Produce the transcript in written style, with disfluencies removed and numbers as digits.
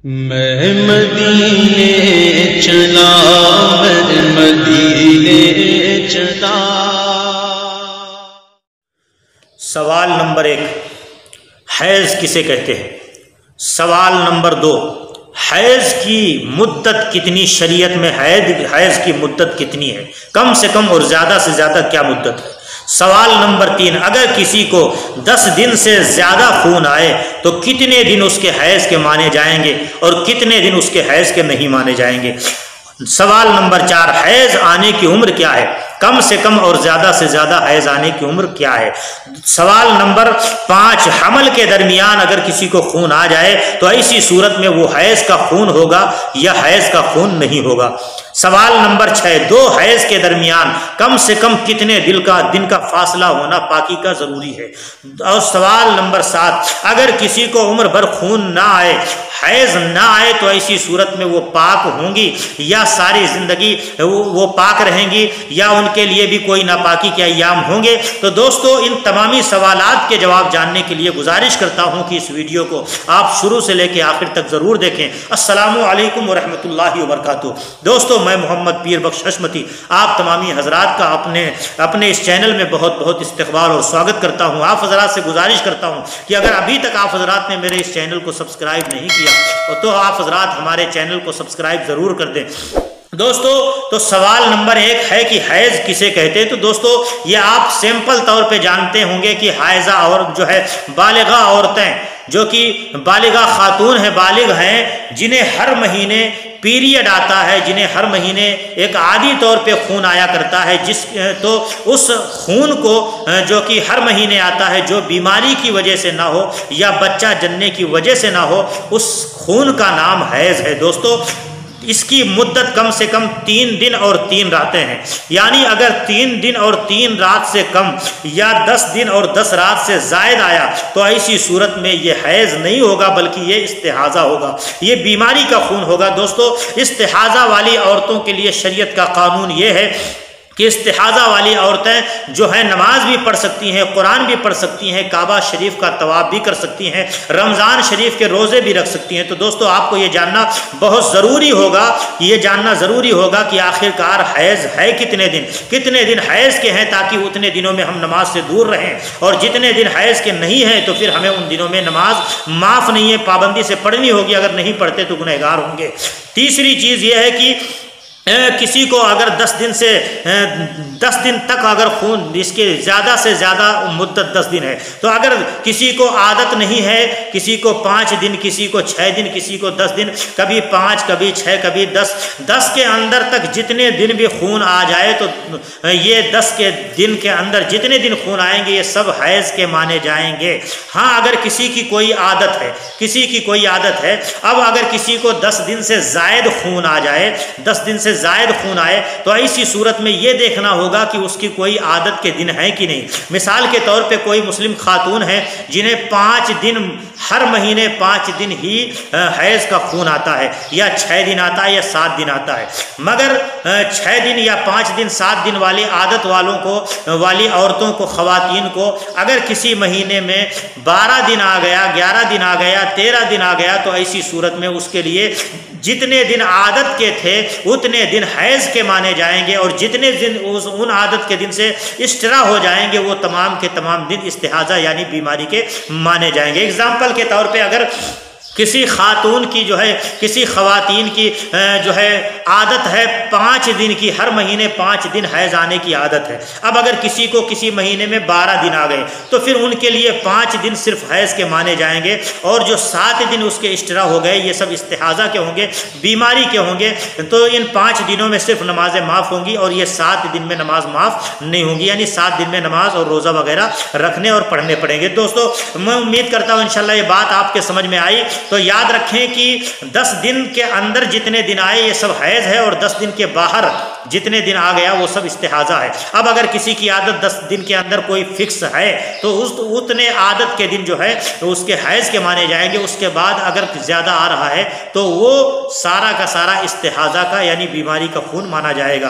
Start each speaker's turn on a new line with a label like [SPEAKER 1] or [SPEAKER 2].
[SPEAKER 1] میں مدینے چلا، میں مدینے چلا۔
[SPEAKER 2] سوال نمبر 1، حیض کسے کہتے ہیں؟ سوال نمبر 2، حیض کی مدت کتنی شریعت میں؟ حیض کی مدت کتنی ہے؟ کم سے کم اور زیادہ سے زیادہ کیا مدت ہے؟ سوال نمبر 3، اگر کسی کو 10 دن سے زیادہ خون آئے تو کتنے دن اس کے حیض کے مانے جائیں گے اور کتنے دن اس کے حیض کے نہیں مانے جائیں گے؟ سوال نمبر 4، حیض آنے کی عمر کیا ہے؟ کم سے کم اور زیادہ سے زیادہ حیض آنے کی عمر کیا ہے؟ سوال نمبر 5، حمل کے درمیان اگر کسی کو خون آ جائے تو ایسی صورت میں وہ حیض کا خون ہوگا یا حیض کا خون نہیں ہوگا؟ سوال نمبر 6، 2 حیض کے درمیان کم سے کم کتنے دن کا فاصلہ ہونا پاکی کا ضروری ہے؟ اور سوال نمبر 7، اگر کسی کو عمر بھر خون نہ آئے، حیض نہ آئے تو ایسی صورت میں وہ پاک ہوں گی یا ساری زندگی وہ پاک رہیں گی یا ان کے لیے بھی کوئی ناپاکی کے ایام ہوں گے؟ تو دوستو، ان تمامی سوالات کے جواب جاننے کے لیے گزارش کرتا ہوں کہ اس ویڈیو کو آپ شروع سے لے کے آخر تک ضرور دیکھیں۔ السلام علیکم ورحمۃ اللہ وبرکاتہ۔ دوستو، میں محمد پیر بخش حشمتی آپ تمامی حضرات کا اپنے اس چینل میں بہت بہت استقبال اور سواگت کرتا ہوں۔ آپ حضرات سے گزارش کرتا ہوں کہ اگر ابھی تک آپ حضرات نے میرے اس چینل کو سبسکرائب نہیں کیا تو آپ حضرات ہمارے چینل کو سبسکرائب ضرور کر دیں۔ دوستو، تو سوال نمبر 1 ہے کہ حیض کسے کہتے ہیں؟ تو دوستو، یہ آپ سیمپل طور پہ جانتے ہوں گے کہ حائضہ اور جو ہے بالغہ عورتیں جو کہ بالغہ خاتون ہیں، بالغ ہیں، جنہیں ہر مہینے پیریڈ آتا ہے، جنہیں ہر مہینے ایک عادی طور پہ خون آیا کرتا ہے، تو اس خون کو جو کہ ہر مہینے آتا ہے، جو بیماری کی وجہ سے نہ ہو یا بچہ جننے کی وجہ سے نہ ہو، اس خون کا نام حیض ہے۔ دوستو، اس کی مدت کم سے کم 3 دن اور 3 راتیں ہیں، یعنی اگر 3 دن اور 3 رات سے کم یا 10 دن اور 10 رات سے زائد آیا تو ایسی صورت میں یہ حیض نہیں ہوگا بلکہ یہ استحاضہ ہوگا، یہ بیماری کا خون ہوگا۔ دوستو، استحاضہ والی عورتوں کے لیے شریعت کا قانون یہ ہے کہ استحاضہ والی عورتیں جو ہیں نماز بھی پڑھ سکتی ہیں، قرآن بھی پڑھ سکتی ہیں، کعبہ شریف کا طواف بھی کر سکتی ہیں، رمضان شریف کے روزے بھی رکھ سکتی ہیں۔ تو دوستو، آپ کو یہ جاننا بہت ضروری ہوگا کہ آخر کار حیض ہے کتنے دن حیض کے ہیں، تاکہ اتنے دنوں میں ہم نماز سے دور رہیں، اور جتنے دن حیض کے نہیں ہیں تو پھر ہمیں ان دنوں میں نماز معاف نہیں ہے، پابندی سے پڑھنی ہوگی، اگر نہیں پڑھتے تو گنہگار ہوں گے۔ تیسری چیز یہ ہے کہ کسی کو اگر 10 دن تک اگر خون، اس کے زیادہ سے زیادہ مدت 10 دن ہے، تو اگر کسی کو عادت نہیں ہے، کسی کو 5 دن، کسی کو 6 دن، کسی کو 10 دن، کبھی 5 کبھی 6 کبھی 10 کے اندر تک جتنے دن بھی خون آ جائے تو یہ 10 کے دن کے اندر جتنے دن خون آئیں گے یہ سب حیض کے مانے جائیں گے۔ ہاں، اگر کسی کی کوئی عادت ہے، اب اگر کسی کو 10 دن سے زائد خون آ جائے، 10 دن سے زائد خون آئے تو ایسی صورت میں یہ دیکھنا ہوگا کہ اس کی کوئی عادت کے دن ہیں کہ نہیں۔ مثال کے طور پہ کوئی مسلم خاتون ہے جنہیں 5 دن، ہر مہینے 5 دن ہی حیض کا خون آتا ہے، یا 6 دن آتا ہے یا 7 دن آتا ہے، مگر 6 دن یا 5 دن 7 دن والی عادت والی عورتوں کو، خواتین کو اگر کسی مہینے میں 12 دن آ گیا، 11 دن آ گیا، 13 دن آ گیا تو ایسی صورت میں اس کے لیے جتنے دن عادت کے تھے اتنے دن حیض کے مانے جائیں گے، اور جتنے دن ان عادت کے دن سے اسٹرا ہو جائیں گے وہ تمام کے تمام دن استحاضہ یعنی بیماری کے مانے جائیں گے۔ اگزامپل کے طور پہ اگر کسی خواتین کی جو ہے عادت ہے 5 دن کی، ہر مہینے 5 دن حیض آنے کی عادت ہے، اب اگر کسی کو کسی مہینے میں 12 دن آ گئے تو پھر ان کے لیے 5 دن صرف حیض کے مانے جائیں گے، اور جو 7 دن اس کے اسٹرا ہو گئے یہ سب استحاضہ کے ہوں گے، بیماری کے ہوں گے۔ تو ان 5 دنوں میں صرف نمازیں معاف ہوں گی اور یہ 7 دن میں نماز معاف نہیں ہوں گی، یعنی 7 دن میں نماز اور روزہ وغیرہ رکھنے اور پڑھنے پڑیں گے۔ دوستو، میں امید کرتا ہوں انشاءاللہ یہ بات آپ کے سمجھ میں آئی۔ تو یاد رکھیں کہ 10 دن کے اندر جتنے دن آئے یہ سب حیض ہے، اور 10 دن کے باہر جتنے دن آ گیا وہ سب استحاضہ ہے۔ اب اگر کسی کی عادت 10 دن کے اندر کوئی فکس ہے تو اتنے عادت کے دن جو ہے اس کے حیض کے مانے جائیں گے، اس کے بعد اگر زیادہ آ رہا ہے تو وہ سارا کا سارا استحاضہ کا یعنی بیماری کا خون مانا جائے گا۔